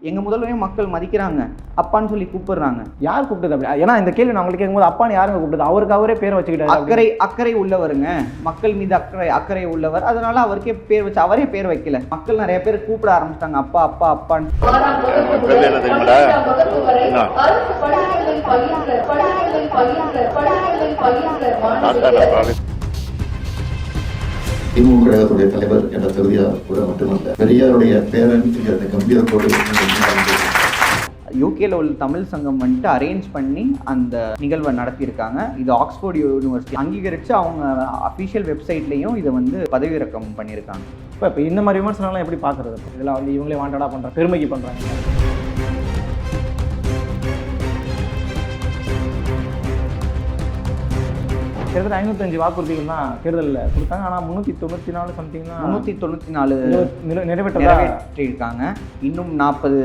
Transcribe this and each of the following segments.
எங்கள் முதல்வரையும் மக்கள் மதிக்கிறாங்க, அப்பான்னு சொல்லி கூப்பிடுறாங்க. யார் கூப்பிட்டது அப்படி? ஏன்னா இந்த கேள்வி நான் உங்களுக்கு கேட்கும்போது அப்பான்னு யாருங்க கூப்பிட்டது? அவருக்கு அவரே பேரை வச்சுக்கிட்டாரு. அக்கறை உள்ளவருங்க, மக்கள் மீது அக்கறை உள்ளவர், அதனால அவருக்கே பேர் வச்சு அவரே பேர் வைக்கல. மக்கள் நிறைய பேர் கூப்பிட ஆரம்பிச்சிட்டாங்க அப்பா அப்பா அப்பான்னு. திமுக கழகத்துடைய தலைவர் என்ற தகுதியாக கூட மட்டுமல்ல, பெரியாருடைய பேரன் என்கிற கம்பீரத்தோடு யூகேல உள்ள தமிழ் சங்கம் வந்துட்டு அரேஞ்ச் பண்ணி அந்த நிகழ்வை நடத்தியிருக்காங்க. இது ஆக்ஸ்போர்ட் யூனிவர்சிட்டி அங்கீகரித்து அவங்க அஃபிஷியல் வெப்சைட்லேயும் இதை வந்து பதிவிறக்கம் பண்ணியிருக்காங்க. இப்போ இந்த மாதிரி விமர்சனம்லாம் எப்படி பார்க்குறது? இதெல்லாம் வந்து இவங்களே வாண்டடாக பண்ணுறாங்க, பெருமைக்கு பண்ணுறாங்க. கிட்டத்தட்ட 505 வாக்குறுதிகள் தான் தேர்தலில் கொடுத்தாங்க. ஆனால் 394 சம்திங் தான் 394 நிறைவேற்றிருக்காங்க. இன்னும் 40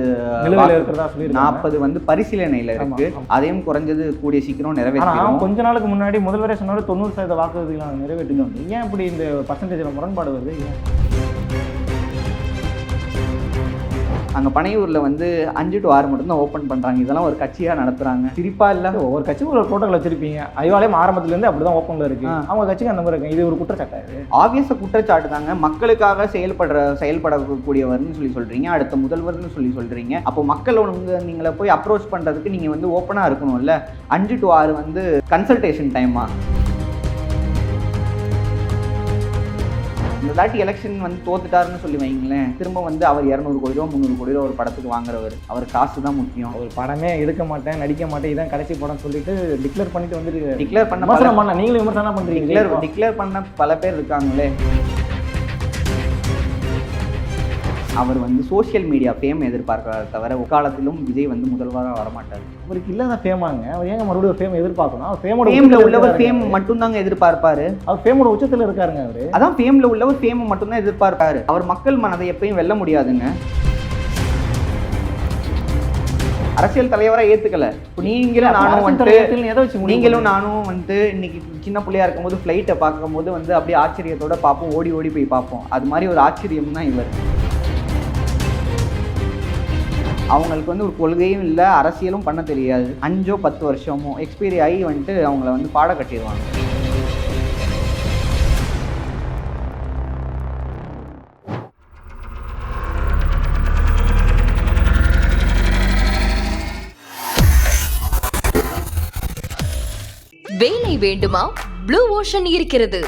இருக்கிறதா சொல்லி 40 வந்து பரிசீலனையில் இருக்கு. அதையும் குறைஞ்சது கூடிய சீக்கிரம் நிறைவேற்றணும். கொஞ்ச நாளுக்கு முன்னாடி முதல்வரே சொன்னாலும் 90% வாக்குறுதிகள் நிறைவேற்றினோம். ஏன் இப்படி இந்த பர்சன்டேஜில் முரண்பாடு வருது? அங்கே பனையூரில் வந்து 5 to 6 மட்டும்தான் ஓப்பன் பண்ணுறாங்க. இதெல்லாம் ஒரு கட்சியாக நடத்துகிறாங்க. சிரிப்பாக இல்லை? ஒரு கட்சி ஒரு ப்ரோட்டோக்கால் வச்சிருப்பீங்க. ஐவாலயம் ஆரம்பத்துலேருந்து அப்படி தான் ஓப்பனில் இருக்குது. அவங்க கட்சிக்கு அந்த மாதிரி இருக்கு. இது ஒரு குற்றச்சாட்டு. ஆப்வியஸாக குற்றச்சாட்டு தாங்க. மக்களுக்காக செயல்படக்கூடியவர்னு சொல்கிறீங்க, அடுத்த முதல்வர்னு சொல்கிறீங்க. அப்போ மக்களோட நீங்களை போய் அப்ரோச் பண்ணுறதுக்கு நீங்கள் வந்து ஓப்பனாக இருக்கணும்ல. 5 to 6 வந்து கன்சல்டேஷன் டைமா? இந்த தாட்டி எலெக்ஷன் வந்து தோத்துட்டாருன்னு சொல்லி வைங்களேன், திரும்ப வந்து அவர் 200 கோடி ரூபா 300 கோடி ரூபா ஒரு படத்துக்கு வாங்குறவர். அவர் காசு தான் முக்கியம். ஒரு படமே எடுக்க மாட்டேன், நடிக்க மாட்டேன், இதான் கடைசி படம் சொல்லிட்டு டிக்ளேர் பண்ணிட்டு வந்து டிக்ளேர் பண்ண நீங்களும் விமர்சனம் பண்ணுறீங்க. டிக்ளேர் பண்ண பல பேர் இருக்காங்களே. அவர் வந்து சோஷியல் மீடியா ஃபேம் எதிர்பார்க்கிறார் தவிர காலத்திலும் விஜய் வந்து முதல்வராக வரமாட்டார். அவருக்கு இல்லாத ஃபேமாங்க. அவர் ஏங்க மறுபடியும் ஃபேம் எதிர்பார்க்கணும்? அவர் ஃபேம்ல உள்ளவர் ஃபேம் மட்டும் தாங்க எதிர்பார்ப்பாரு. அவர் ஃபேமோட உச்சத்தில் இருக்காருங்க. அவரு அதான் ஃபேம்ல உள்ளவர் ஃபேம் மட்டும் தான் எதிர்பார்ப்பாரு. அவர் மக்கள் மனதை எப்பயும் வெல்ல முடியாதுங்க. அரசியல் தலைவராக ஏற்றுக்கல. நீங்களும் நானும் வந்து இன்னைக்கு சின்ன பிள்ளையா இருக்கும்போது ஃப்ளைட்டை பார்க்கும்போது வந்து அப்படியே ஆச்சரியத்தோட பார்ப்போம், ஓடி ஓடி போய் பார்ப்போம். அது மாதிரி ஒரு ஆச்சரியம் தான் இவர். அவங்களுக்கு வந்து ஒரு கொள்கையும் இல்லை, அரசியலும் பண்ண தெரியாது. 5 or 10 வருஷமோ எக்ஸ்பீரி ஆகி வந்துட்டு அவங்கள வந்து பாட கட்டிடுவாங்க. வேலை வேண்டுமா? ப்ளூ ஓஷன் இருக்கிறது.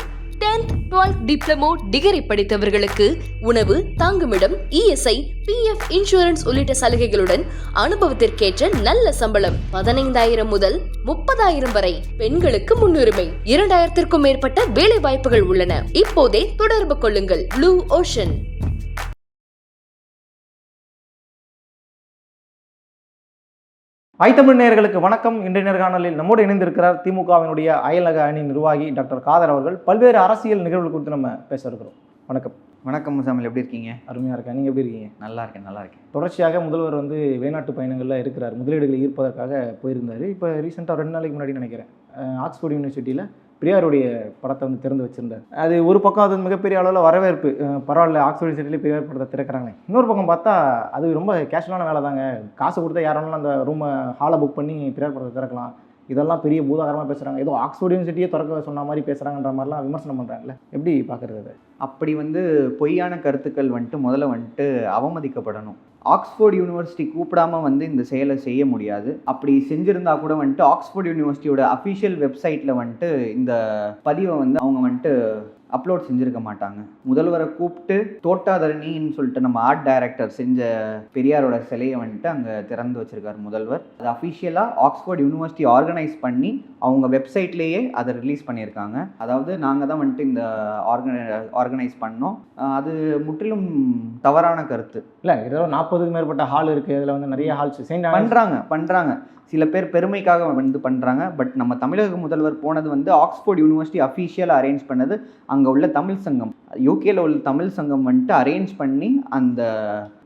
10th 12th டிப்ளமோ டிகிரி படித்தவர்களுக்கு உணவு, தங்குமிடம், இஎஸ்ஐ, பிஎஃப், இன்சூரன்ஸ் உள்ளிட்ட சலுகைகளுடன் அனுபவத்திற்கேற்ற நல்ல சம்பளம் 15,000 முதல் 30,000 வரை. பெண்களுக்கு முன்னுரிமை. 2,000க்கும் மேற்பட்ட வேலை வாய்ப்புகள் உள்ளன. இப்போதே தொடர்பு கொள்ளுங்கள். Blue ocean. தமிழ் நேயர்களுக்கு வணக்கம். இன்றைய நேர்காணலில் நம்மோடு இணைந்திருக்கிறார் திமுகவினுடைய அயலக அணி நிர்வாகி டாக்டர் காதர் அவர்கள். பல்வேறு அரசியல் நிகழ்வுகள் குறித்து நம்ம பேச இருக்கிறோம். வணக்கம். வணக்கம் முசாமில், எப்படி இருக்கீங்க? அருமையாக இருக்கேன். நீங்கள் எப்படி இருக்கீங்க? நல்லா இருக்கேன். தொடர்ச்சியாக முதல்வர் வந்து வெளிநாட்டு பயணங்களில் இருக்கிறார். முதலீடுகளை ஈர்ப்பதற்காக போயிருந்தார். இப்போ ரீசெண்டாக 2 நாளைக்கு முன்னாடி நினைக்கிறேன், ஆக்ஸ்போர்ட் யூனிவர்சிட்டியில் பெரியாருடைய படத்தை வந்து திறந்து வச்சுருந்தார். அது ஒரு பக்கம் அது மிகப்பெரிய அளவில் வரவேற்பு, பரவாயில்ல ஆக்ஸ்போர்ட் யூனிவர்சிட்டியில் பெரியார் படத்தை திறக்கிறாங்க. இன்னொரு பக்கம் பார்த்தா அது ரொம்ப கேஷுவலான வேலை தாங்க. காசு கொடுத்தா யாராலும் அந்த ரூமை ஹாலை புக் பண்ணி பெரியார் படத்தை திறக்கலாம். இதெல்லாம் பெரிய பூதாகரமாக பேசுகிறாங்க. ஏதோ ஆக்ஸ்போர்ட் யூனிவர்சிட்டியே திறக்க சொன்ன மாதிரி பேசுகிறாங்கன்ற மாதிரிலாம் விமர்சனம் பண்ணுறாங்களே, எப்படி பார்க்குறது? அது அப்படி வந்து பொய்யான கருத்துக்கள் வந்துட்டு முதல்ல வந்துட்டு அவமதிக்கப்படணும். ஆக்ஸ்போர்ட் யூனிவர்சிட்டி கூப்பிடாம வந்து இந்த செயலை செய்ய முடியாது. அப்படி செஞ்சுருந்தா கூட வந்துட்டு ஆக்ஸ்போர்ட் யூனிவர்சிட்டியோட அஃபிஷியல் வெப்சைட்டில் வந்துட்டு இந்த பதிவை வந்து அவங்க வந்துட்டு அப்லோட் செஞ்சுருக்க மாட்டாங்க. முதல்வரை கூப்பிட்டு தோட்டாதரணின்னு சொல்லிட்டு நம்ம ஆர்ட் டைரக்டர் செஞ்ச பெரியாரோட சிலையை வந்துட்டு அங்கே திறந்து வச்சிருக்காரு முதல்வர். அது அஃபிஷியலாக ஆக்ஸ்போர்ட் யூனிவர்சிட்டி ஆர்கனைஸ் பண்ணி அவங்க வெப்சைட்லேயே அதை ரிலீஸ் பண்ணியிருக்காங்க. அதாவது நாங்கள் தான் வந்துட்டு இந்த ஆர்கனைஸ் பண்ணோம். அது முற்றிலும் தவறான கருத்து. இல்லை, 40க்கும் மேற்பட்ட ஹால் இருக்குது. அதில் வந்து நிறைய ஹால்ஸ் பண்ணுறாங்க. சில பேர் பெருமைக்காக வந்து பண்ணுறாங்க. பட் நம்ம தமிழக முதல்வர் போனது வந்து ஆக்ஸ்போர்ட் யூனிவர்சிட்டி அஃபிஷியலாக அரேஞ்ச் பண்ணது. அங்கே உள்ள தமிழ் சங்கம் யூகேல உள்ள தமிழ் சங்கம் வந்துட்டு அரேஞ்ச் பண்ணி அந்த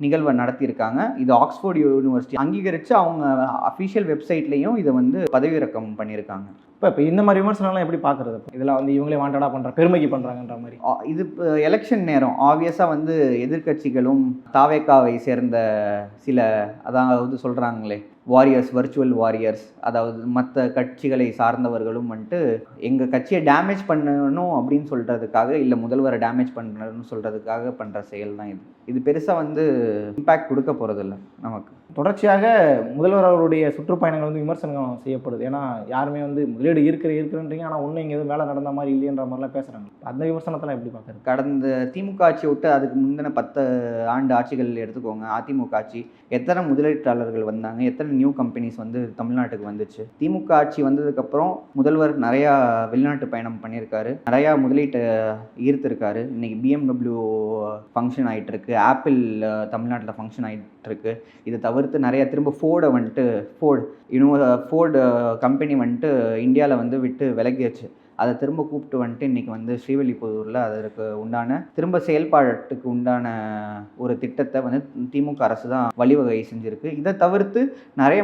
நிகழ்வை நடத்தியிருக்காங்க. இது ஆக்ஸ்ஃபோர்ட் யூனிவர்சிட்டி அங்கீகரித்து அவங்க அஃபிஷியல் வெப்சைட்லேயும் இதை வந்து பதிவிறக்கம் பண்ணியிருக்காங்க. இப்போ இந்த மாதிரி விமர்சனம்லாம் எப்படி பார்க்குறது? இதெல்லாம் வந்து இவங்களே வாண்டடாக பண்ணுறாங்க, பெருமைக்கு பண்ணுறாங்கன்ற மாதிரி. இது எலெக்ஷன் நேரம் ஆப்வியஸாக வந்து எதிர்க்கட்சிகளும் தாவேக்காவை சேர்ந்த சில அதாவது சொல்கிறாங்களே வாரியர்ஸ், வர்ச்சுவல் வாரியர்ஸ், அதாவது மற்ற கட்சிகளை சார்ந்தவர்களும் வந்துட்டு எங்கள் கட்சியை டேமேஜ் பண்ணணும் அப்படின்னு சொல்கிறதுக்காக, இல்லை முதல்வரை டேமேஜ் பண்ணணும்னு சொல்கிறதுக்காக பண்ணுற செயல் தான் இது. இது பெருசாக வந்து இம்பேக்ட் கொடுக்க போகிறதில்ல நமக்கு. தொடர்ச்சியாக முதல்வர் அவருடைய சுற்றுப்பயணங்கள் வந்து விமர்சனம் செய்யப்படுது. ஏன்னா யாருமே வந்து முதலீடு இருக்கிறன்றீங்க, ஆனால் ஒன்றும் இங்கே எதுவும் வேலை நடந்த மாதிரி இல்லைன்ற மாதிரிலாம் பேசுகிறாங்க. அந்த விமர்சனத்தெல்லாம் எப்படி பார்க்குறது? கடந்த திமுக ஆட்சியை விட்டு அதுக்கு முந்தின 10 ஆண்டு ஆட்சிகள் எடுத்துக்கோங்க. அதிமுக ஆட்சி எத்தனை முதலீட்டாளர்கள் வந்தாங்க, எத்தனை நியூ கம்பெனிஸ் வந்து தமிழ்நாட்டுக்கு வந்துச்சு. திமுக ஆட்சி வந்ததுக்கப்புறம் முதல்வர் நிறையா வெளிநாட்டு பயணம் பண்ணியிருக்காரு, நிறையா முதலீட்டை ஈர்த்திருக்காரு. இன்னைக்கு BMW ஃபங்க்ஷன் ஆகிட்டு இருக்கு, ஆப்பிள் தமிழ்நாட்டில் ஃபங்க்ஷன் ஆகிட்டு இருக்கு. இதை தவிர்த்து நிறையா திரும்ப ஃபோர்டு கம்பெனி வந்துட்டு இந்தியாவில் வந்து விட்டு விலகியாச்சு. அதை திரும்ப கூப்பிட்டு வந்துட்டு இன்றைக்கி வந்து ஸ்ரீவில்லிபுத்தூரில் அதற்கு உண்டான திரும்ப செயல்பாட்டுக்கு உண்டான ஒரு திட்டத்தை வந்து திமுக அரசு தான் வழிவகை செஞ்சுருக்கு. இதை தவிர்த்து நிறைய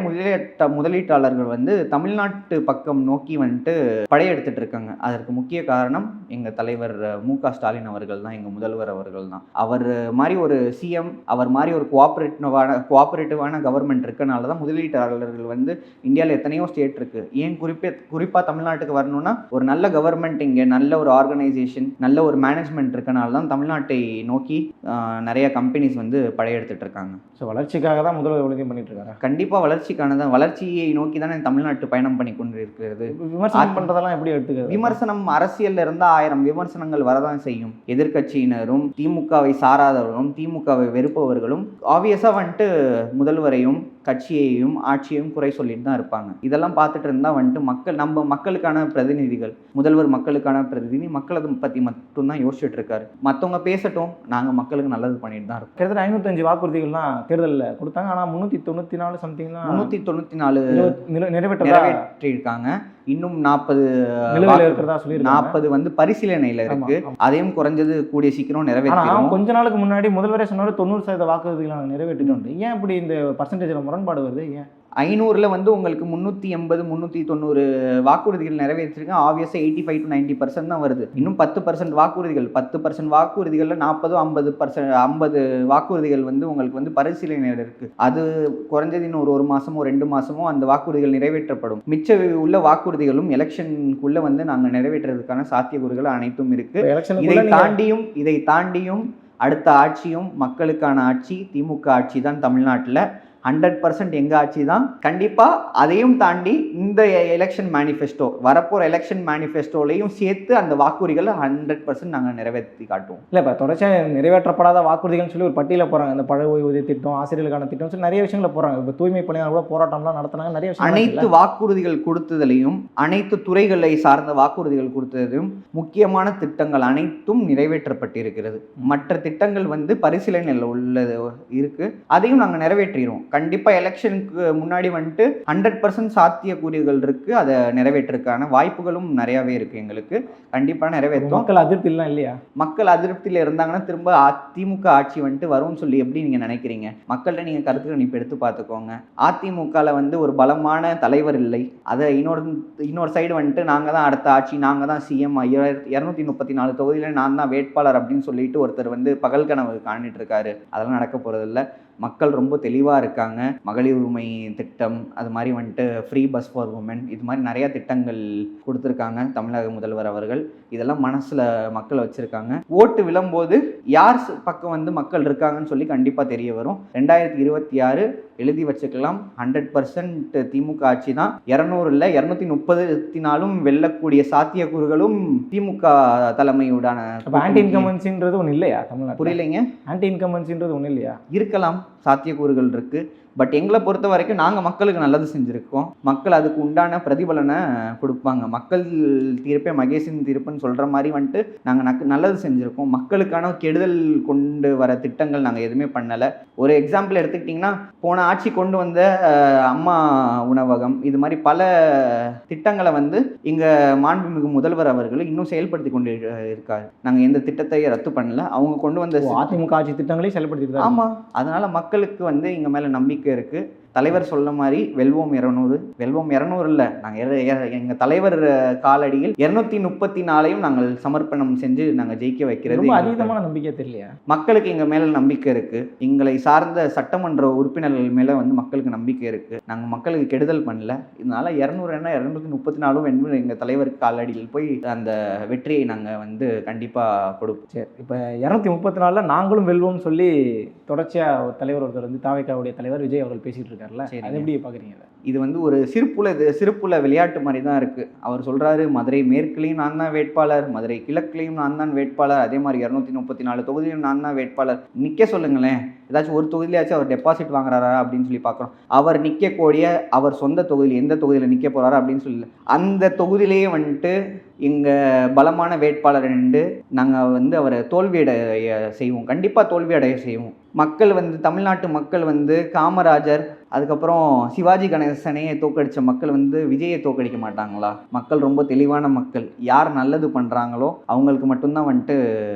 முதலீட்டாளர்கள் வந்து தமிழ்நாட்டு பக்கம் நோக்கி வந்துட்டு படையெடுத்துட்டு இருக்காங்க. அதற்கு முக்கிய காரணம் எங்கள் தலைவர் மு.க. ஸ்டாலின் அவர்கள் தான், எங்கள் முதல்வர் அவர்கள் தான். அவர் மாதிரி ஒரு சிஎம், அவர் மாதிரி ஒரு கோஆப்ரேட்டிவான கவர்மெண்ட் இருக்கனால தான் முதலீட்டாளர்கள் வந்து இந்தியாவில் எத்தனையோ ஸ்டேட் இருக்குது. ஏன் குறிப்பாக தமிழ்நாட்டுக்கு வரணும்னா ஒரு நல்ல கவர்மெண்ட், இங்கே நல்ல ஒரு ஆர்கனைசேஷன், நல்ல ஒரு மேனேஜ்மெண்ட் இருக்கனால தான் தமிழ்நாட்டை நோக்கி நிறைய கம்பெனிஸ் வந்து படையெடுத்துட்டு இருக்காங்க. ஸோ வளர்ச்சிக்காக தான் முதல்வர் உறுதி பண்ணிட்டு இருக்காங்க. கண்டிப்பாக வளர்ச்சியை நோக்கி தானே தமிழ்நாட்டு பயணம் பண்ணி கொண்டு இருக்கிறது. விமர்சனம் பண்ணுறதெல்லாம் எப்படி எடுத்துக்கிறது? விமர்சனம் அரசியலில் இருந்தால் 1000 விமர்சனங்கள் வரதான் செய்யும். எதிர்கட்சியினரும் திமுகவை சாராதவர்களும் திமுகவை வெறுப்பவர்களும் ஆப்வியஸாக வந்துட்டு முதல்வரையும் கட்சியையும் ஆட்சியையும் குறை சொல்லிட்டு தான் இருப்பாங்க. இதெல்லாம் பார்த்துட்டு இருந்தால் வந்துட்டு நம்ம மக்களுக்கான பிரதிநிதிகள், முதல்வர் மக்களுக்கான பிரதிநிதி, மக்களை பற்றி மட்டும்தான் யோசிச்சுட்டு இருக்காரு. மற்றவங்க பேசட்டும், நாங்கள் மக்களுக்கு நல்லது பண்ணிட்டு தான் இருக்கோம். கிட்டத்தட்ட 505 வாக்குறுதிகள்லாம் தேர்தலில் கொடுத்தாங்க. ஆனால் 394 சம்திங் தான் 394 நிறைவேற்றிருக்காங்க. இன்னும் 40 வந்து பரிசீலனையில் இருக்கு. அதையும் குறைஞ்சது கூடிய சீக்கிரம் நிறைவேற்றணும். கொஞ்ச நாளுக்கு முன்னாடி முதல்வரே சொன்னாரு 90% வாக்குறுதிகளை நிறைவேற்றிட்டோம். ஏன் இப்படி இந்த பர்சன்டேஜில் முரண்பாடு வருது? ஏன் 500ல் வந்து உங்களுக்கு 380 390 வாக்குறுதிகள் நிறைவேற்றிருக்கேன். ஆப்வியஸாக 85 to 90% தான் வருது. இன்னும் 10% வாக்குறுதிகள், 10% வாக்குறுதிகளில் 50 வாக்குறுதிகள் வந்து உங்களுக்கு வந்து பரிசீலனையில் இருக்குது. அது குறைஞ்சது இன்னும் ஒரு மாதமோ 2 மாதமோ அந்த வாக்குறுதிகள் நிறைவேற்றப்படும். மிச்ச உள்ள வாக்குறுதிகளும் எலெக்ஷனுக்குள்ளே வந்து நாங்கள் நிறைவேற்றுறதுக்கான சாத்தியக்கூறுகள் அனைத்தும் இருக்குது. இதை தாண்டியும் அடுத்த ஆட்சியும் மக்களுக்கான ஆட்சி, திமுக ஆட்சி தான் தமிழ்நாட்டில் 100% எங்கள் ஆட்சி தான். கண்டிப்பாக அதையும் தாண்டி இந்த எலெக்ஷன் மேனிஃபெஸ்டோ, வரப்போகிற எலெக்ஷன் மேனிஃபெஸ்டோலையும் சேர்த்து அந்த வாக்குறுதிகளை 100% நாங்கள் நிறைவேற்றி காட்டுவோம். இல்லை, இப்போ தொடர்ச்சியாக நிறைவேற்றப்படாத வாக்குறுதிகள்னு சொல்லி ஒரு பட்டியலில் போகிறாங்க. இந்த பழ ஓய்வூதிய திட்டம், ஆசிரியர்களுக்கான திட்டம் சொல்லி நிறைய விஷயங்களை போகிறாங்க. இப்போ தூய்மை பணியாளர் கூட போராட்டம்லாம் நடத்துனாங்க. நிறைய விஷயம் அனைத்து வாக்குறுதிகள் கொடுத்ததையும், அனைத்து துறைகளை சார்ந்த வாக்குறுதிகள் கொடுத்ததையும், முக்கியமான திட்டங்கள் அனைத்தும் நிறைவேற்றப்பட்டிருக்கிறது. மற்ற திட்டங்கள் வந்து பரிசீலனையில் உள்ளது இருக்குது, அதையும் நாங்கள் நிறைவேற்றிடுவோம். கண்டிப்பாக எலெக்ஷனுக்கு முன்னாடி வந்துட்டு 100% சாத்தியக்கூறுகள் இருக்குது. அதை நிறைவேற்றுக்கான வாய்ப்புகளும் நிறையாவே இருக்குது. எங்களுக்கு கண்டிப்பாக நிறைவேற்றும். மக்கள் அதிருப்திலாம் இல்லையா? மக்கள் அதிருப்தியில் இருந்தாங்கன்னா திரும்ப அதிமுக ஆட்சி வந்துட்டு வரும்னு சொல்லி எப்படி நீங்கள் நினைக்கிறீங்க? மக்கள்கிட்ட நீங்கள் கருத்து கணிப்பு எடுத்து பார்த்துக்கோங்க. அதிமுகவில் வந்து ஒரு பலமான தலைவர் இல்லை. அதை இன்னொரு சைடு வந்துட்டு நாங்கள் தான் அடுத்த ஆட்சி, நாங்கள் தான் சிஎம், 234 தொகுதியில் நான் தான் வேட்பாளர் அப்படின்னு சொல்லிட்டு ஒருத்தர் வந்து பகல் கனவு காணிட்டு இருக்காரு. அதெல்லாம் நடக்க போகிறதில்ல. மக்கள் ரொம்ப தெளிவாக இருக்காங்க. மகளிர் உரிமை திட்டம், அது மாதிரி வந்துட்டு ஃப்ரீ பஸ் ஃபார் உமன், இது மாதிரி நிறையா திட்டங்கள் கொடுத்துருக்காங்க தமிழக முதல்வர் அவர்கள். இதெல்லாம் மனசில் மக்கள் வச்சுருக்காங்க. ஓட்டு விழும்போது யார் பக்கம் வந்து மக்கள் இருக்காங்கன்னு சொல்லி கண்டிப்பாக தெரிய வரும். 2026 எழுதி வச்சுக்கலாம். 100% திமுக ஆட்சி தான். 200 இல்லை 234 வெல்லக்கூடிய சாத்தியக்கூறுகளும் திமுக தலைமையுடான. ஆன்டி இன்கம்பன்சின்றது ஒன்று இல்லையா தமிழ்நாடு? புரியலைங்க. ஆன்டி இன்கம்பன்சின்றது ஒன்றும் இல்லையா? இருக்கலாம், சாத்தியக்கூறுகள் இருக்குது. பட் எங்களை பொறுத்த வரைக்கும் நாங்கள் மக்களுக்கு நல்லது செஞ்சுருக்கோம். மக்கள் அதுக்கு உண்டான பிரதிபலனை கொடுப்பாங்க. மக்கள் தீர்ப்பே மகேஷின் தீர்ப்புன்னு சொல்கிற மாதிரி வந்துட்டு நாங்கள் நல்லது செஞ்சுருக்கோம். மக்களுக்கான கெடுதல் கொண்டு வர திட்டங்கள் நாங்கள் எதுவுமே பண்ணலை. ஒரு எக்ஸாம்பிள் எடுத்துக்கிட்டிங்கன்னா, போன ஆட்சி கொண்டு வந்த அம்மா உணவகம், இது மாதிரி பல திட்டங்களை வந்து இங்கே மாண்புமிகு முதல்வர் அவர்கள் இன்னும் செயல்படுத்தி கொண்டு இருக்காரு. நாங்கள் எந்த திட்டத்தையும் ரத்து பண்ணல. அவங்க கொண்டு வந்த அதிமுக ஆட்சி திட்டங்களையும் செயல்படுத்திட்டு ஆமாம், அதனால மக்களுக்கு வந்து இங்கே மேலே நம்பிக்கை இருக்குது. தலைவர் சொல்ல மாதிரி வெல்வோம் 200 வெல்வோம் 200 இல்லை, நாங்கள் எங்கள் தலைவர் காலடியில் 234ஐயும் நாங்கள் சமர்ப்பணம் செஞ்சு நாங்கள் ஜெயிக்க வைக்கிறது ரொம்ப அதீதமான நம்பிக்கை தெரியலையா? மக்களுக்கு எங்கள் மேலே நம்பிக்கை இருக்குது. எங்களை சார்ந்த சட்டமன்ற உறுப்பினர்கள் மேலே வந்து மக்களுக்கு நம்பிக்கை இருக்குது. நாங்கள் மக்களுக்கு கெடுதல் பண்ணல. இதனால 200 என்ன 234 என்று எங்கள் தலைவர் காலடியில் போய் அந்த வெற்றியை நாங்கள் வந்து கண்டிப்பாக கொடுப்போம். சரி, இப்போ 234 நாங்களும் வெல்வோம்னு சொல்லி தொடர்ச்சியாக ஒரு தலைவர் ஒருத்தர் வந்து தாவேகாவுடைய தலைவர் விஜய் அவர்கள் பேசிகிட்டு இருக்காருல்ல, அது எப்படி பார்க்குறீங்க? இது வந்து ஒரு சிறுப்புல விளையாட்டு மாதிரி தான் இருக்குது. அவர் சொல்கிறாரு, மதுரை மேற்குலையும் நான் தான் வேட்பாளர், மதுரை கிழக்குலையும் நான் தான் வேட்பாளர், அதே மாதிரி 234 தொகுதியிலும் நான் தான் வேட்பாளர். நிற்க சொல்லுங்களேன், ஏதாச்சும் ஒரு தொகுதியிலாச்சும் அவர் டெபாசிட் வாங்குறாரா அப்படின்னு சொல்லி பார்க்குறோம். அவர் நிற்கக்கூடிய அவர் சொந்த தொகுதியில் எந்த தொகுதியில் நிற்க போகிறாரா அப்படின்னு சொல்லி அந்த தொகுதியிலேயே வந்துட்டு எங்கள் பலமான வேட்பாளர் நாங்கள் வந்து அவரை தோல்வியடைய செய்வோம். கண்டிப்பாக தோல்வியடைய செய்வோம். மக்கள் வந்து தமிழ்நாட்டு மக்கள் வந்து காமராஜர் அதுக்கப்புறம் சிவாஜி கணேசனையே தோக்கடித்த மக்கள் வந்து விஜயை தோக்கடிக்க மாட்டாங்களா? மக்கள் ரொம்ப தெளிவான மக்கள். யார் நல்லது பண்ணுறாங்களோ அவங்களுக்கு மட்டும்தான் வந்துட்டு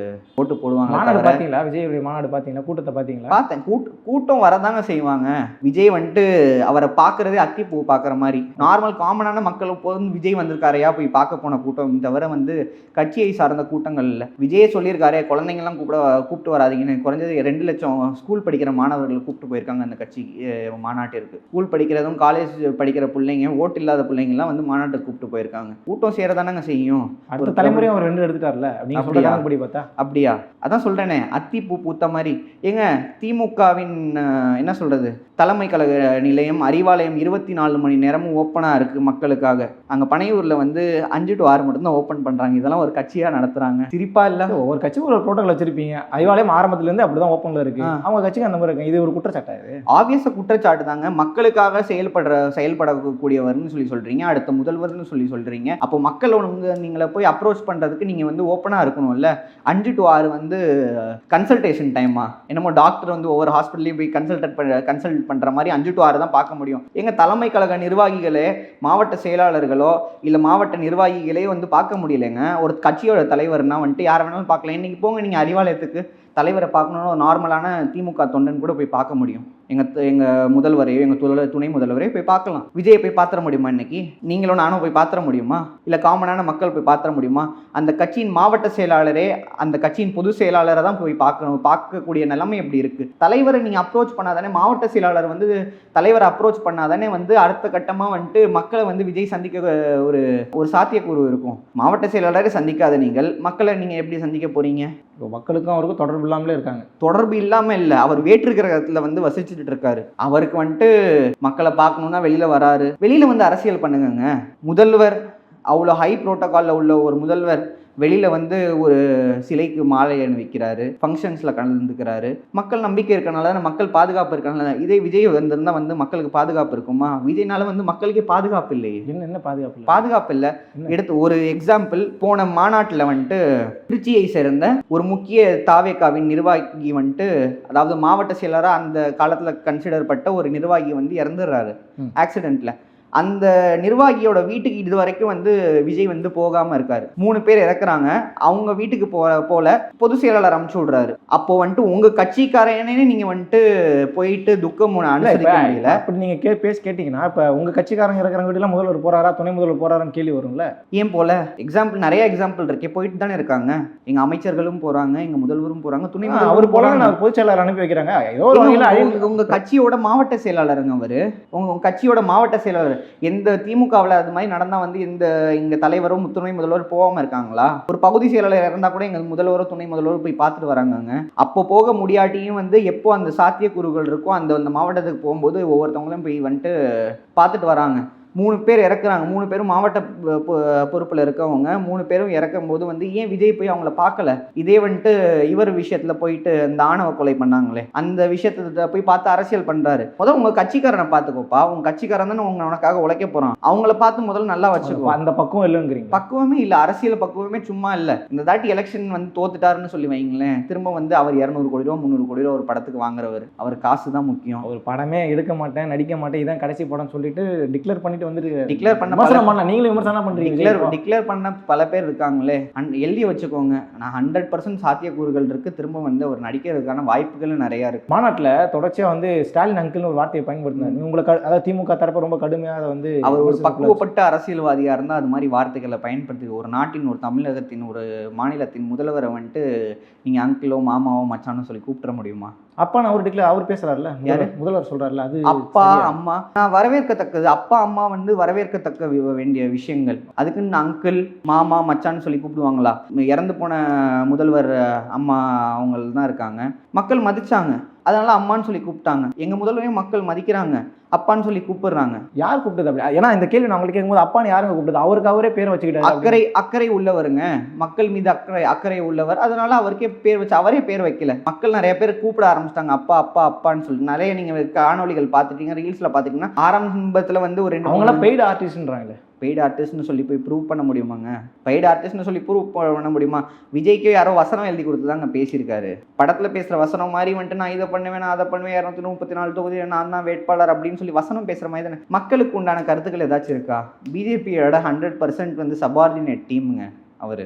ஓட்டு போடுவாங்க. மாநாடு பார்த்தீங்களா? விஜய் மாநாடு பார்த்தீங்களா? கூட்டத்தை பார்த்தீங்களா? பார்த்தேன். கூட்டம் வரதாங்க செய்வாங்க. விஜய் வந்துட்டு அவரை பார்க்குறதே அத்திப்பூ பார்க்குற மாதிரி. நார்மல் காமனான மக்கள் போது விஜய் வந்திருக்காரையா போய் பார்க்க போன கூட்டம் தவிர வந்து கட்சியை சார்ந்த கூட்டங்கள் இல்லை. விஜயே சொல்லியிருக்காரே, குழந்தைங்கள்லாம் கூப்பிட்டு வராதிங்கன்னு. குறைஞ்சது 2 லட்சம் ஸ்கூல் படிக்கிற மாணவர்களை கூப்பிட்டு போயிருக்காங்க அந்த கட்சி மாநாட்டிற்கு. ஸ்கூல் படிக்கிறதும் காலேஜ் படிக்கிற பிள்ளைங்க, ஓட்டு இல்லாத பிள்ளைங்கலாம் வந்து மாநாட்டுக்கு கூப்பிட்டு போயிருக்காங்க. கூட்டம் சேரதானங்க செய்யும். ஒரு தலைமுறையும் அவர் 2 எடுத்துட்டார்ல, அப்படி பார்த்தா. அப்படியா? அதான் சொல்றேனே, அத்திப்பூ பூத்த மாதிரி. ஏங்க, திமுகவின் என்ன சொல்றது, தலைமை கழக நிலையம் அறிவாலயம் 24 மணி நேரமும் ஓப்பனா இருக்கு மக்களுக்காக. அங்க பனையூர்ல வந்து 5 to 6 மட்டும் தான் ஓப்பன் பண்றாங்க. இதெல்லாம் ஒரு கட்சியா நடத்துறாங்க. சிரிப்பா இல்ல? ஒரு கட்சி ஒரு புரோட்டோகால் வச்சிருப்பீங்க. அறிவாலயம் ஆரம்பத்துல இருந்து அப்படிதான் ஓப்பன்ல இருக்கு. அவங்க கட்சிக்கு அந்த மாதிரி இருக்கு. இது ஒரு குற்றச்சாட்டா? இது ஆபியஸா குற்றச்சாட்டு தாங்க. மக்களுக்காக செயல்படக்கூடியவர்னு சொல்றீங்க, அடுத்த முதல்வர்னு சொல்றீங்க. அப்போ மக்களோட நீங்களை போய் அப்ரோச் பண்றதுக்கு நீங்க வந்து ஓப்பனா இருக்கணும்ல. 5 to 6 வந்து கன்சல்டேஷன் டைமா? என்னமோ டாக்டர் வந்து ஒவ்வொரு ஹாஸ்பிட்டலையும் போய் கன்சல்ட் பண்ற மாதிரி 5 to 6 தான் பார்க்க முடியும். எங்க தலைமை கழக நிர்வாகிகளே, மாவட்ட செயலாளர்களோ இல்ல மாவட்ட நிர்வாகிகளே வந்து பார்க்க முடியலைங்க. ஒரு கட்சியோட தலைவர்னா வந்துட்டு யாரை வேணாலும் பார்க்கலாம். இன்னைக்கு போங்க, நீங்க அறிவாலயத்துக்கு தலைவரை பார்க்கணும்னு நார்மலான திமுக தொண்டன் கூட போய் பார்க்க முடியும். எங்கள் முதல்வரையோ எங்கள் துணை முதல்வரையோ போய் பார்க்கலாம். விஜயை போய் பார்த்துட முடியுமா? இன்னைக்கு நீங்களும் நானும் போய் பார்த்துட முடியுமா? இல்லை காமனான மக்கள் போய் பார்த்துட முடியுமா? அந்த கட்சியின் மாவட்ட செயலாளரே அந்த கட்சியின் பொது செயலாளரை தான் போய் பார்க்கக்கூடிய நிலைமை எப்படி இருக்குது? தலைவரை நீங்கள் அப்ரோச் பண்ணாதானே, மாவட்ட செயலாளர் வந்து தலைவரை அப்ரோச் பண்ணாதானே வந்து அடுத்த கட்டமாக வந்துட்டு மக்களை வந்து விஜய் சந்திக்க ஒரு சாத்தியக்கூறு இருக்கும். மாவட்ட செயலாளரை சந்திக்காத நீங்கள் மக்களை நீங்கள் எப்படி சந்திக்க போகிறீங்க? மக்களுக்கும் அவருக்கும் தொடர்பு இல்லாமலே இருக்காங்க. தொடர்பு இல்லாமல் இல்லை, அவர் வேற்று கிரகத்தில் வந்து வசிச்சுட்டு இருக்காரு. அவருக்கு வந்துட்டு மக்களை பார்க்கணும்னா வெளியில வராரு. வெளியில வந்து அரசியல் பண்ணுங்க. முதல்வர் அவ்வளோ ஹை புரோட்டோகாலில் உள்ள ஒரு முதல்வர் வெளியில வந்து ஒரு சிலைக்கு மாலை அணிவிக்கிறாரு, ஃபங்க்ஷன்ஸ்ல கலந்துக்கிறாரு. மக்கள் நம்பிக்கை இருக்கனால, மக்கள் பாதுகாப்பு இருக்கனால. இதே விஜய் வந்திருந்தா வந்து மக்களுக்கு பாதுகாப்பு இருக்குமா? விஜய்னால வந்து மக்களுக்கே பாதுகாப்பு இல்லையே. என்ன பாதுகாப்பு இல்லை. எடுத்து ஒரு எக்ஸாம்பிள், போன மாநாட்டில் வந்துட்டு திருச்சியை சேர்ந்த ஒரு முக்கிய தாவேகாவின் நிர்வாகி வந்துட்டு, அதாவது மாவட்ட செயலராக அந்த காலத்தில் கன்சிடர் பட்ட ஒரு நிர்வாகி வந்து இறந்துடுறாரு ஆக்சிடென்ட்ல. அந்த நிர்வாகியோட வீட்டுக்கு இது வரைக்கும் வந்து விஜய் வந்து போகாம இருக்காரு. 3 பேர் இறக்குறாங்க. அவங்க வீட்டுக்கு போல பொது செயலாளர் அனுப்பிச்சு விடுறாரு. அப்போ வந்துட்டு உங்க கட்சிக்காரனே நீங்க வந்துட்டு போயிட்டு துக்கம் அனுசரிக்க முடியல. அப்படி நீங்க கேட்டீங்கன்னா, இப்ப உங்க கட்சிக்காரங்க இருக்கிறவங்க வீட்டுல முதல்வர் போறாரா, துணை முதல்வர் போறாரான்னு கேள்வி வரும்ல. ஏன் போல? எக்ஸாம்பிள் நிறைய எக்ஸாம்பிள் இருக்கே, போயிட்டு தானே இருக்காங்க. எங்க அமைச்சர்களும் போறாங்க, எங்க முதல்வரும் போறாங்க, துணை அவர் போல பொதுச் செயலாளர் அனுப்பி வைக்கிறாங்க. ஏதோ ஒரு வகையில உங்க கட்சியோட மாவட்ட செயலாளருங்க அவரு. உங்க கட்சியோட மாவட்ட செயலாளர். எந்த திமுகவில் அது மாதிரி நடந்தா வந்து எங்க தலைவரும் துணை முதல்வர் போகாம இருக்காங்களா? ஒரு பகுதி செயலாளர் இருந்தா கூட எங்க முதல்வரோ துணை முதல்வரோ போய் பார்த்துட்டு வராங்க. அப்போ போக முடியாட்டியும் வந்து எப்போ அந்த சாத்தியக்கூறுகள் இருக்கோ அந்த மாவட்டத்துக்கு போகும்போது ஒவ்வொருத்தவங்களும் போய் வந்துட்டு பார்த்துட்டு வராங்க. 3 பேர் இறக்குறாங்க, 3 பேரும் மாவட்ட பொறுப்பில் இருக்கவங்க, 3 பேரும் இறக்கும் போது வந்து ஏன் விஜய் போய் அவங்கள பார்க்கல? இதே வந்துட்டு இவர் விஷயத்துல போயிட்டு இந்த ஆணவ கொலை பண்ணாங்களே, அந்த விஷயத்துல போய் பார்த்து அரசியல் பண்றாரு. முதல்ல உங்க கட்சிக்காரனை பார்த்துக்கோப்பா, உங்க கட்சிக்காரன் தானே உனக்காக உழைக்க போறான், அவங்கள பார்த்து முதல்ல நல்லா வச்சுக்கோ. அந்த பக்கம் இல்லைங்கிறீங்க? பக்குவமே இல்லை, அரசியல் பக்குவமே சும்மா இல்லை. இந்த தாட்டி எலெக்ஷன் வந்து தோத்துட்டாருன்னு சொல்லி வைங்களேன், திரும்ப வந்து அவர் 200 கோடி ரூபா 300 கோடி ரூபா ஒரு படத்துக்கு வாங்குறவர். அவர் காசு தான் முக்கியம். ஒரு படமே எடுக்க மாட்டேன், நடிக்க மாட்டேன், இதான் கடைசி படம் சொல்லிட்டு டிக்ளேர் பண்ணிட்டு வந்துட்டு டிக்ளேர் பண்ண நீங்களும் விமர்சனம் பண்றீங்க. டிக்ளேர் பண்ண பல பேர் இருக்காங்களே, எழுதி வச்சுக்கோங்க. நான் 100% சாத்தியக்கூறுகள் இருக்கு, திரும்ப வந்து அவர் நடிக்கிறதுக்கான வாய்ப்புகள் நிறைய இருக்கு. மாநாட்டில் தொடர்ச்சியா வந்து ஸ்டாலின் அங்கிள்னு ஒரு வார்த்தையை பயன்படுத்தினார். உங்களுக்கு அதாவது திமுக தரப்பு ரொம்ப கடுமையாக அதை வந்து அவர் ஒரு பக்குவப்பட்ட அரசியல்வாதியா இருந்தால் அது மாதிரி வார்த்தைகளை பயன்படுத்தி ஒரு நாட்டின், ஒரு தமிழகத்தின், ஒரு மாநிலத்தின் முதல்வரை வந்துட்டு நீங்க அங்கிளோ மாமாவோ மச்சானோ சொல்லி கூப்பிட முடியுமா? அப்பா நான் அவர் பேசுறாருல, முதல்வர் சொல்றாருல, அது அப்பா அம்மா நான் வரவேற்கத்தக்கது. அப்பா அம்மா வந்து வரவேற்கத்தக்க வேண்டிய விஷயங்கள். அதுக்குன்னு அங்கிள் மாமா மச்சான்னு சொல்லி கூப்பிடுவாங்களா? இறந்து போன முதல்வர் அம்மா அவங்க தான் இருக்காங்க, மக்கள் மதிச்சாங்க, அதனால அம்மான்னு சொல்லி கூப்பிட்டாங்க. எங்க முதல்வரையும் மக்கள் மதிக்கிறாங்க, அப்பான்னு சொல்லி கூப்பிடுறாங்க. யார் கூப்பிட்டது அப்படி? ஏன்னா இந்த கேள்வி நான் உங்களுக்கு கேட்கும்போது அப்பான்னு யாருங்க கூப்பிட்டது? அவருக்கு அவரே பேர் வச்சுக்கிட்டாரு. அக்கறை உள்ளவருங்க, மக்கள் மீது அக்கறை உள்ளவர், அதனால அவருக்கே பேர் வச்சு, அவரே பேர் வைக்கல. மக்கள் நிறைய பேர் கூப்பிட ஆரம்பிச்சிட்டாங்க அப்பா அப்பா அப்பான்னு சொல்லிட்டு. நிறைய நீங்க காணொலிகள் பார்த்துட்டீங்க, ரீல்ஸ்ல பாத்தீங்கன்னா ஆரம்பத்துல வந்து ஒரு 2 அவங்களாம் பெய்டு ஆர்டிஸ்ட்ன்றாங்களே. பெய்டு ஆர்டிஸ்ட்னு சொல்லி போய் ப்ரூவ் பண்ண முடியுமாங்க? பெய்டு ஆர்டிஸ்ட்னு சொல்லி ப்ரூவ் பண்ண முடியுமா? விஜய்க்கு யாரோ வசனம் எழுதி கொடுத்து தாங்க பேசியிருக்காரு. படத்தில் பேசுகிற வசனம் மாதிரி வந்துட்டு நான் இதை பண்ணுவேன், நான் அதை பண்ணுவேன், 234 தொகுதி நான் தான் வேட்பாளர் அப்படின்னு சொல்லி வசனம் பேசுகிற மாதிரி தானே. மக்களுக்கு உண்டான கருத்துக்கள் ஏதாச்சும் இருக்கா? பிஜேபியோட 100% வந்து சபார்டினேட் டீமுங்க அவர்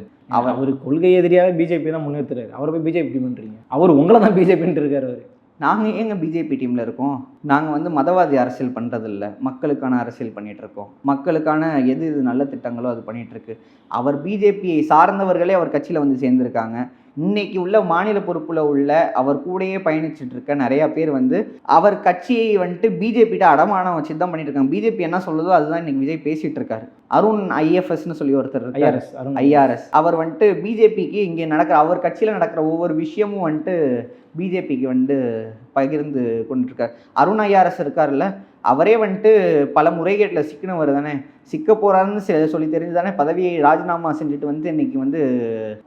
கொள்கை எதிரியாவே பிஜேபி தான் முன்னெடுத்துறாரு. அவரை போய் பிஜேபி டீம் பண்றீங்க? அவர் உங்களை தான் பிஜேபின்னு இருக்காரு. அவர் நாங்கள் ஏங்க பிஜேபி டீமில் இருக்கோம்? நாங்கள் வந்து மதவாதி அரசியல் பண்ணுறதில்ல, மக்களுக்கான அரசியல் பண்ணிகிட்ருக்கோம். மக்களுக்கான எது நல்ல திட்டங்களோ அது பண்ணிகிட்ருக்கு. அவர் பிஜேபியை சார்ந்தவர்களே அவர் கட்சியில் வந்து சேர்ந்துருக்காங்க. இன்னைக்கு உள்ள மாநில பொறுப்பில் உள்ள அவர் கூடயே பயணிச்சுட்டு இருக்க நிறையா பேர் வந்து அவர் கட்சியை வந்துட்டு பிஜேபிட்ட அடமானம் வச்சு தான் பண்ணிட்டு இருக்காங்க. பிஜேபி என்ன சொல்லுதோ அதுதான் இன்னைக்கு விஜய் பேசிட்டு இருக்காரு. அருண் IFSன்னு சொல்லி ஒருத்தர் இருக்காரு, IRS. அவர் வந்துட்டு பிஜேபிக்கு இங்கே நடக்கிற, அவர் கட்சியில் நடக்கிற ஒவ்வொரு விஷயமும் வந்துட்டு பிஜேபிக்கு வந்து பகிர்ந்து கொண்டுருக்கார். அருண் IRS இருக்காருல்ல, அவரே வந்துட்டு பல முறைகேட்டில் சிக்கினவர் தானே. சிக்க போறாருன்னு சொல்லி தெரிஞ்சு தானே பதவியை ராஜினாமா செஞ்சுட்டு வந்து இன்னைக்கு வந்து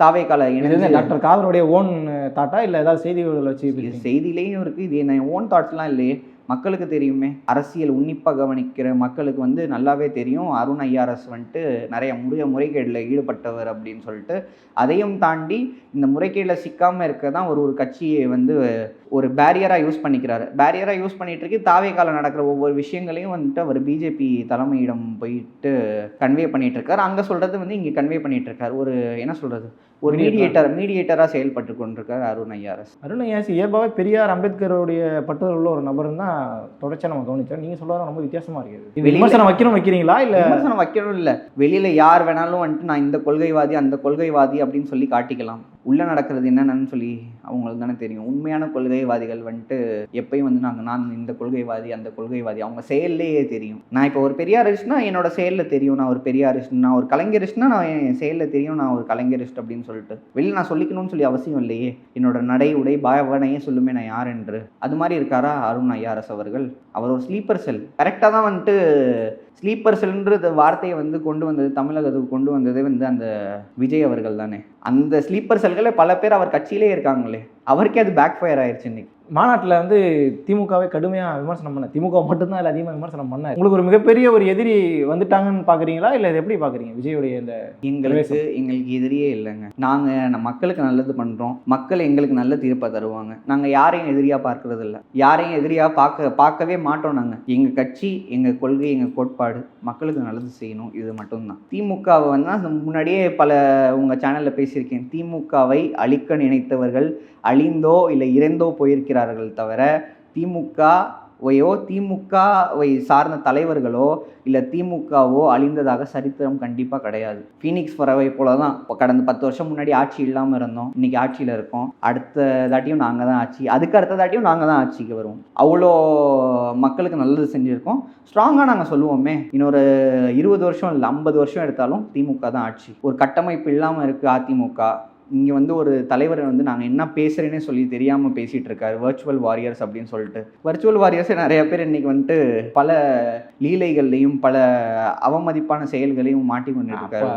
தாவேக்கால இணைந்து. டாக்டர் காதருடைய ஓன் தாட்டா இல்லை ஏதாவது செய்திகள் வச்சு? செய்தியிலையும் இருக்குது, இது என்ன ஓன் தாட்ஸ்லாம் இல்லையே, மக்களுக்கு தெரியுமே. அரசியல் உன்னிப்பாக கவனிக்கிற மக்களுக்கு வந்து நல்லாவே தெரியும் அருண் IRS வந்துட்டு நிறைய முறைகேடில் ஈடுபட்டவர் அப்படின்னு சொல்லிட்டு. அதையும் தாண்டி இந்த முறைகேடில் சிக்காமல் இருக்க தான் ஒரு கட்சியை வந்து ஒரு பேரியராக யூஸ் பண்ணிக்கிறாரு. பேரியராக யூஸ் பண்ணிட்டு இருக்கு. தாவேக்கால நடக்கிற ஒவ்வொரு விஷயங்களையும் வந்துட்டு அவர் பிஜேபி தலைமையிடம் போயிட்டு கன்வே பண்ணிட்டு இருக்காரு. அங்கே சொல்றது வந்து இங்கே கன்வே பண்ணிட்டு இருக்காரு. ஒரு என்ன சொல்றது, ஒரு மீடியேட்டராக செயல்பட்டு கொண்டிருக்காரு அருண் IRS. அருண் IRS இயல்பாகவே பெரியார் அம்பேத்கருடைய பட்டுதல் உள்ள ஒரு நபர் தான் தொடர்ச்சியாக நம்ம கவனிச்சோம். நீங்கள் சொல்றது ரொம்ப வித்தியாசமா இருக்குது. விமர்சனம் வைக்கிறீங்களா? இல்லை விமர்சனம் வைக்கணும் இல்லை, வெளியில யார் வேணாலும் வந்துட்டு நான் இந்த கொள்கைவாதி அந்த கொள்கைவாதி அப்படின்னு சொல்லி காட்டிக்கலாம். உள்ளே நடக்கிறது என்னென்னு சொல்லி அவங்களுக்கு தானே தெரியும். உண்மையான கொள்கைவாதிகள் வந்துட்டு எப்பயும் வந்து நான் இந்த கொள்கைவாதி அந்த கொள்கைவாதி அவங்க செயல்லையே தெரியும். நான் இப்போ ஒரு பெரியாரிஸ்ட்னா என்னோட செயலில் தெரியும் நான் ஒரு பெரியாரிஸ்ட், நான் ஒரு கலைஞரிஸ்ட்னா நான் என் செயலில் தெரியும் நான் ஒரு கலைஞரிஸ்ட் அப்படின்னு சொல்லிட்டு. வெளியில் நான் சொல்லிக்கணும்னு சொல்லி அவசியம் இல்லையே. என்னோட நடை உடை பாவனையே சொல்லுமே நான் யார் என்று. அது மாதிரி இருக்காரா அருண் IRS அவர்கள்? அவர் ஒரு ஸ்லீப்பர் செல். கரெக்டாக தான் வந்துட்டு ஸ்லீப்பர் செல்ன்ற வார்த்தையை வந்து கொண்டு வந்தது, தமிழகத்துக்கு கொண்டு வந்ததே வந்து அந்த விஜய் அவர்கள் தானே. அந்த ஸ்லீப்பர் செல்களே பல பேர் அவர் கட்சியிலே இருக்காங்களே, அவருக்கே அது பேக் ஃபயர் ஆயிடுச்சு. இன்னைக்கு மாநாட்டில் வந்து திமுகவை கடுமையாக விமர்சனம் பண்ண, திமுக மட்டும்தான் இல்லை அதிகமாக விமர்சனம் பண்ண. உங்களுக்கு ஒரு மிகப்பெரிய ஒரு எதிரி வந்துட்டாங்கன்னு பார்க்குறீங்களா, இல்லை இது எப்படி பார்க்குறீங்க விஜயோடைய இந்த? எங்களுக்கு எதிரியே இல்லைங்க. நாங்கள் மக்களுக்கு நல்லது பண்ணுறோம், மக்கள் எங்களுக்கு நல்ல தீர்ப்பை தருவாங்க. நாங்கள் யாரையும் எதிரியாக பார்க்கறது இல்லை, யாரையும் எதிரியாக பார்க்கவே மாட்டோம். நாங்கள் எங்கள் கட்சி, எங்கள் கொள்கை, எங்கள் கோட்பாடு மக்களுக்கு நல்லது செய்யணும், இது மட்டும்தான். திமுகவை வந்து முன்னாடியே பல உங்கள் சேனலில் பேசியிருக்கேன். திமுகவை அழிக்க நினைத்தவர்கள் அழிந்தோ இல்லை இறந்தோ போயிருக்கிறார்கள் தவிர திமுகவை சார்ந்த தலைவர்களோ இல்லை திமுகவோ அழிந்ததாக சரித்திரம் கண்டிப்பாக கிடையாது. ஃபீனிக்ஸ் பறவை போல தான். இப்போ கடந்த 10 வருஷம் முன்னாடி ஆட்சி இல்லாமல் இருந்தோம், இன்னைக்கு ஆட்சியில் இருக்கோம். அடுத்த தாட்டியும் நாங்கள் தான் ஆட்சி, அதுக்கு அடுத்த தாட்டியும் நாங்கள் தான் ஆட்சிக்கு வருவோம். அவ்வளோ மக்களுக்கு நல்லது செஞ்சுருக்கோம். ஸ்ட்ராங்காக நாங்கள் சொல்லுவோமே, இன்னொரு 20 வருஷம் இல்லை 50 வருஷம் எடுத்தாலும் திமுக தான் ஆட்சி. ஒரு கட்டமைப்பு இல்லாமல் இருக்குது அதிமுக. இங்கே வந்து ஒரு தலைவர் வந்து நாங்கள் என்ன பேசுகிறேன்னே சொல்லி தெரியாமல் பேசிகிட்டு இருக்காரு, வர்ச்சுவல் வாரியர்ஸ் அப்படின்னு சொல்லிட்டு. வர்ச்சுவல் வாரியர்ஸே நிறைய பேர் இன்றைக்கி வந்துட்டு பல லீலைகள்லையும் பல அவமதிப்பான செயல்களையும் மாட்டி கொண்டுட்டு இருக்காரு.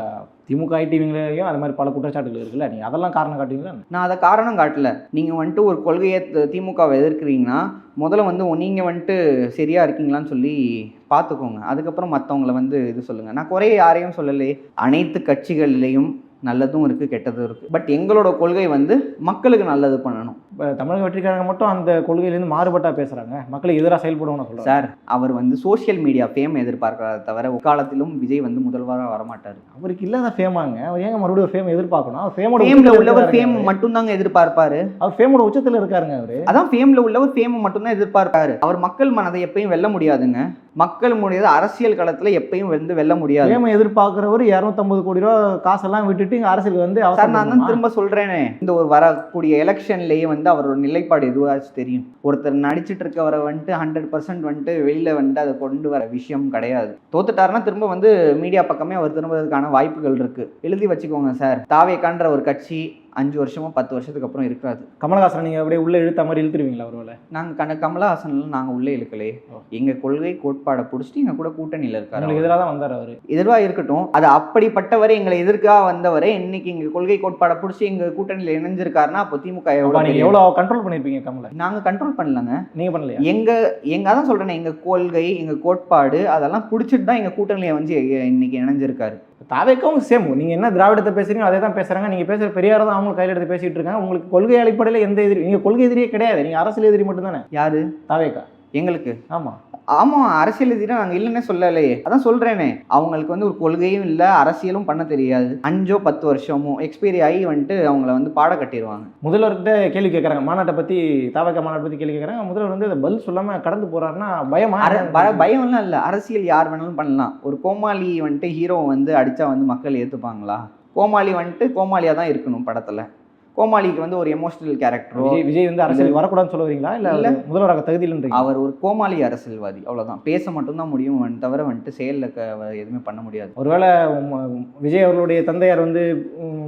திமுக ஐடிவிங்களையும் அது மாதிரி பல குற்றச்சாட்டுகள் இருக்குல்ல, நீங்கள் அதெல்லாம் காரணம் காட்டுவீங்களா? நான் அதை காரணம் காட்டல. நீங்கள் வந்துட்டு ஒரு கொள்கையை திமுகவை எதிர்க்கிறீங்கன்னா முதல்ல வந்து நீங்கள் வந்துட்டு சரியாக இருக்கீங்களான்னு சொல்லி பார்த்துக்கோங்க. அதுக்கப்புறம் மற்றவங்கள வந்து இது சொல்லுங்கள். நான் குறைய யாரையும் சொல்லலையே. அனைத்து கட்சிகள்லேயும் நல்லதும் இருக்குது, கெட்டதும் இருக்குது. பட் எங்களோட கொள்கை வந்து மக்களுக்கு நல்லது பண்ணணும். இப்போ தமிழக வெற்றி கழகம் மட்டும் அந்த கொள்கையிலேருந்து மாறுபட்டாக பேசுகிறாங்க, மக்களுக்கு எதிராக செயல்படுவோம்னு சொல்கிறாங்க. சார், அவர் வந்து சோஷியல் மீடியா ஃபேம் எதிர்பார்க்கறத தவிர காலத்திலும் விஜய் வந்து முதல்வராக வரமாட்டார். அவருக்கு இல்லாத ஃபேமாங்க, அவர் ஏங்க மறுபடியும் ஃபேம் எதிர்பார்க்கணும்? அவர் ஃபேமோட ஃபேமில் உள்ளவர் ஃபேம் மட்டும்தாங்க எதிர்பார்ப்பாரு. அவர் ஃபேமோட உச்சத்தில் இருக்காருங்க. அவர் அதான் ஃபேமில் உள்ளவர் ஃபேம் மட்டும்தான் எதிர்பார்ப்பாரு. அவர் மக்கள் மனதை எப்பயும் வெல்ல முடியாதுங்க. மக்கள் முடியாது, அரசியல் களத்தில் எப்பயும் வந்து வெல்ல முடியாது. ஃபேமை எதிர்பார்க்குறவர் 250 கோடி ரூபா காசெல்லாம் விட்டுட்டு இங்கே அரசியல் வந்து சார், நான் தான் திரும்ப சொல்கிறேனே, இந்த ஒரு வரக்கூடிய எலெக்ஷன்லேயே வந்து அவரோட நிலைப்பாடு எதுவாச்சும் தெரியும். ஒருத்தர் நடிச்சிட்டு இருக்கவரை வந்துட்டு 100% வந்துட்டு வெளியில் வந்துட்டு அதை கொண்டு வர விஷயம் கிடையாது. தோத்துட்டாருன்னா திரும்ப வந்து மீடியா பக்கமே அவர் திரும்புறதுக்கான வாய்ப்புகள் இருக்குது. எழுதி வச்சுக்கோங்க சார். தாவேக்கான்ற ஒரு கட்சி 5 வருஷமோ 10 வருஷத்துக்கு அப்புறம் இருக்காது. கமலஹாசன் நீங்கள் அப்படியே உள்ளே இழுத்த மாதிரி இழுத்துருவீங்களா அவரோட? நாங்கள் கமலஹாசன்லாம் நாங்கள் உள்ளே இழுக்கலையே. எங்கள் கொள்கை கோட்பாடை பிடிச்சிட்டு எங்கள் கூட கூட்டணியில் இருக்காரு. உங்களுக்கு எதிராக தான் வந்தார் அவர். எதிராக இருக்கட்டும், அது அப்படிப்பட்டவரை எங்களை எதிர்க்காக வந்தவரை இன்னைக்கு எங்கள் கொள்கை கோட்பாடை பிடிச்சி எங்கள் கூட்டணியில் இணைஞ்சிருக்காருன்னா அப்போ திமுக நீங்கள் எவ்வளோ கண்ட்ரோல் பண்ணியிருப்பீங்க கமலை? நாங்கள் கண்ட்ரோல் பண்ணலங்க. நீங்கள் பண்ணலையா? எங்கள் அதான் சொல்கிறேன், எங்கள் கொள்கை எங்கள் கோட்பாடு அதெல்லாம் பிடிச்சிட்டு தான் எங்கள் கூட்டணியை வந்து இன்னைக்கு இணைஞ்சிருக்காரு. தாவேக்கும் சேம். நீங்கள் என்ன திராவிடத்தை பேசுறீங்க அதே தான் பேசுகிறாங்க. நீங்கள் பேசுகிற பெரியார் தான் அவங்க கையில் எடுத்து பேசிகிட்டு இருக்காங்க. உங்களுக்கு கொள்கை அடிப்படையில் எந்த எதிரி? நீங்கள் கொள்கை எதிரியே கிடையாது, நீங்கள் அரசியல் எதிரி மட்டும் தானே. யாரு? தாவேக்கா. எங்களுக்கு ஆமாம் ஆமாம், அரசியல் எதிராக நாங்கள் இல்லைன்னே சொல்லலையே. அதான் சொல்கிறேனே, அவங்களுக்கு வந்து ஒரு கொள்கையும் இல்லை, அரசியலும் பண்ண தெரியாது. 5-10 வருஷமோ எக்ஸ்பைரி ஆகி வந்துட்டு அவங்கள வந்து பாட கட்டிடுவாங்க. முதல்வர்கிட்ட கேள்வி கேட்குறாங்க, மாநாட்டை பற்றி, தாவேக்கா மாநாட்டை பற்றி கேள்வி கேட்குறாங்க. முதல்வர் வந்து அதை பதில் சொல்லாமல் கடந்து போகிறாருன்னா பயமா? பயம்லாம் இல்லை. அரசியல் யார் வேணாலும் பண்ணலாம். ஒரு கோமாளி வந்துட்டு ஹீரோ வந்து அடித்தா வந்து மக்கள் ஏற்றுப்பாங்களா? கோமாளி வந்துட்டு கோமாளியாக தான் இருக்கணும் படத்தில். கோமாளிக்கு வந்து ஒரு எமோஷனல் கேரக்டரோ. விஜய் வந்து அரசியல் வரக்கூடாதுன்னு சொல்ல வரீங்களா? இல்லை முதல்வராக தகுதியில்ன்றீங்க? அவர் ஒரு கோமாளி அரசியல்வாதி, அவ்வளோதான். பேச மட்டும்தான் முடியும் தவிர வந்துட்டு செயலில் எதுவுமே பண்ண முடியாது. ஒருவேளை விஜய் அவர்களுடைய தந்தையார் வந்து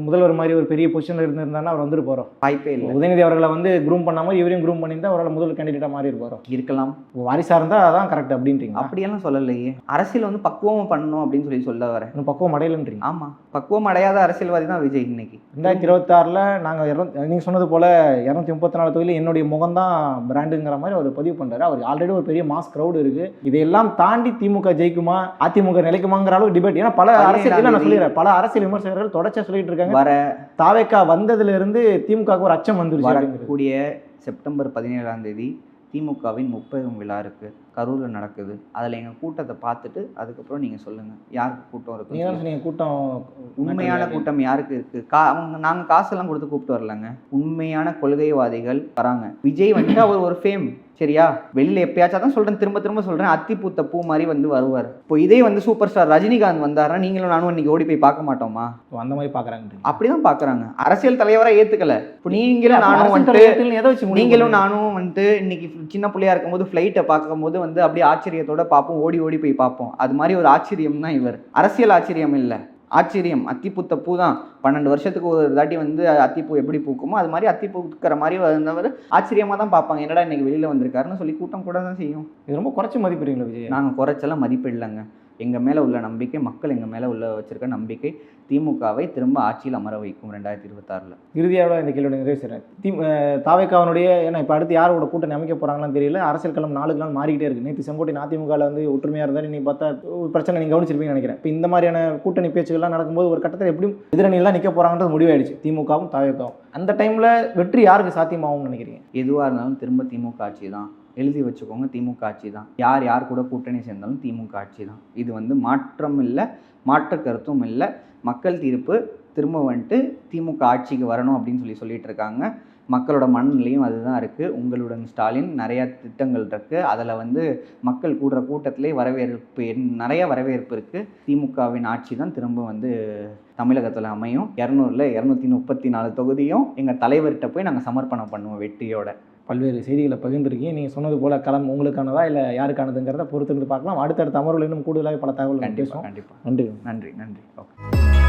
முதல்வர் மாதிரி ஒரு பெரிய பொசிஷனில் இருந்திருந்தாருன்னா அவர் வந்துட்டு போகிறோம் வாய்ப்பே இல்லை. உதயநிதி அவர்களை வந்து குரூம் பண்ணாமல் இவரையும் குரூம் பண்ணியிருந்தா அவரால் முதல் கேண்டிடேட்டாக மாறி இருப்பாரோ? இருக்கலாம். வாரிசாக இருந்தால் அதான் கரெக்ட் அப்படின்றீங்க? அப்படியெல்லாம் சொல்லலையே. அரசியல் வந்து பக்குவம் பண்ணணும் அப்படின்னு சொல்ல வரேன். இன்னும் பக்குவம் அடையலன்றீங்க? ஆமாம், பக்குவம் அடையாத அரசியல்வாதி தான் விஜய். இன்னைக்கு 2026 நாங்கள் நீங்கள் சொன்னது போல் 234 தொகுதியில் என்னுடைய முகம் தான் பிராண்டுங்கிற மாதிரி அவர் பதிவு பண்ணுறாரு. அவர் ஆல்ரெடி ஒரு பெரிய மாஸ் க்ரௌடு இருக்குது. இதையெல்லாம் தாண்டி திமுக ஜெயிக்குமா அதிமுக நிலைக்குமாங்கிற அளவுக்கு டிபேட். ஏன்னா பல அரசியல் நான் சொல்லிடுறேன், பல அரசியல் விமர்சகர்கள் தொடர்ச்சியாக சொல்லிட்டு இருக்காங்க, வர தாவேக்கா வந்ததுலேருந்து திமுகவுக்கு ஒரு அச்சம் வந்துருச்சு. வரக்கூடிய செப்டம்பர் 17ஆம் தேதி திமுகவின் 30 விழா இருக்குது, கரூரில் நடக்குது. அதில் எங்கள் கூட்டத்தை பார்த்துட்டு அதுக்கப்புறம் நீங்கள் சொல்லுங்கள் யாருக்கு கூட்டம் இருக்குது. நீங்கள் கூட்டம் உண்மையான கூட்டம் யாருக்கு இருக்குது? நாங்கள் காசெல்லாம் கொடுத்து கூப்பிட்டு வரலங்க. உண்மையான கொள்கைவாதிகள் வராங்க. விஜய் வந்துட்டு அவர் ஒரு ஃபேம், சரியா? வெளியில் எப்பயாச்சும் தான் சொல்கிறேன், திரும்ப திரும்ப சொல்கிறேன், அத்தி பூத்த பூ மாதிரி வந்து வருவார். இப்போ இதே வந்து சூப்பர் ஸ்டார் ரஜினிகாந்த் வந்தாருன்னா நீங்களும் நானும் இன்னைக்கு ஓடி போய் பார்க்க மாட்டோமா? அந்த மாதிரி பார்க்குறாங்க. அப்படி தான் பார்க்குறாங்க. அரசியல் தலைவராக ஏற்றுக்கல. இப்போ நீங்களும் நானும் வந்துட்டு நீங்களும் நானும் வந்துட்டு இன்னைக்கு சின்ன பிள்ளையா இருக்கும்போது ஃப்ளைட்டை பார்க்கும்போது வந்து அப்படியே ஆச்சரியத்தோட பார்ப்போம், ஓடி ஓடி போய் பார்ப்போம். அது மாதிரி ஒரு ஆச்சரியம் தான் இவர். அரசியல் ஆச்சரியம் இல்லை, ஆச்சரியம். அத்திப்பூத்த பூ தான். 12 வருஷத்துக்கு ஒரு தாட்டி வந்து அத்திப்பூ எப்படி பூக்குமோ அது மாதிரி அத்தி பூக்கிற மாதிரி வந்தவர் ஆச்சரியமாக தான் பார்ப்பாங்க. என்னடா இன்னைக்கு வெளியில் வந்திருக்காருன்னு சொல்லி கூட்டம் கூட தான் செய்யும். இது ரொம்ப குறைச்சி மதிப்பிடுறீங்களா விஜய்? நாங்கள் குறைச்செல்லாம் மதிப்பிடலைங்க. எங்கள் மேலே உள்ள நம்பிக்கை, மக்கள் எங்கள் மேலே உள்ள வச்சிருக்க நம்பிக்கை திமுகவை திரும்ப ஆட்சியில் அமர வைக்கும் 2026. இறுதியாக இந்த கேள்வி நிறைவு செய்கிறேன். தாவேக்காவனுடைய, ஏன்னா இப்போ அடுத்து யாரோட கூட்டணி அமைக்க போகிறாங்களான்னு தெரியல, அரசியல் களம் நாளுக்கு நாள் மாறிக்கிட்டே இருக்குது. நேற்று செங்கோட்டையன் அதிமுகவில் வந்து ஒற்றுமையாக இருந்தால் நீ பார்த்தா ஒரு பிரச்சனை நீங்கள் கவனிச்சிருப்பீங்கன்னு நினைக்கிறேன். இப்போ இந்த மாதிரியான கூட்டணி பேச்சுகள்லாம் நடக்கும்போது ஒரு கட்டத்தில் எப்படியும் எதிரணியெல்லாம் நிற்க போகிறாங்கன்றது முடிவாயிடுச்சு, திமுகவும் தாவேக்காவும். அந்த டைமில் வெற்றி யாருக்கு சாத்தியமாகும்னு நினைக்கிறீங்க? எதுவாக இருந்தாலும் திரும்ப திமுக ஆட்சி தான். எழுதி வச்சுக்கோங்க, திமுக ஆட்சி தான். யார் கூட கூட்டணி சேர்ந்தாலும் திமுக ஆட்சி தான். இது வந்து மாற்றம் இல்லை, மாற்று கருத்தும் இல்லை. மக்கள் தீர்ப்பு திரும்ப வந்துட்டு திமுக ஆட்சிக்கு வரணும் அப்படின்னு சொல்லிட்டு இருக்காங்க. மக்களோட மனநிலையும் அதுதான் இருக்குது. உங்களுடன் ஸ்டாலின் நிறையா திட்டங்கள் இருக்குது. அதில் வந்து மக்கள் கூடுற கூட்டத்திலே நிறைய வரவேற்பு இருக்குது. திமுகவின் ஆட்சி தான் திரும்ப வந்து தமிழகத்தில் அமையும். 200ல் 234 தொகுதியும் எங்கள் தலைவர்கிட்ட போய் நாங்கள் சமர்ப்பணம் பண்ணுவோம் வெற்றியோட. பல்வேறு செய்திகளை பகிர்ந்துருக்கீங்க. நீங்கள் சொன்னது போல் களம் உங்களுக்கானதா இல்லை யாருக்கானதுங்கிறத பொறுத்திருந்து பார்க்கலாம். அடுத்தடுத்த அமர்வுகள் இன்னும் கூடுதலாக பல தகவல்கள் பேசுவோம். கண்டிப்பாக. நன்றி. நன்றி. ஓகே.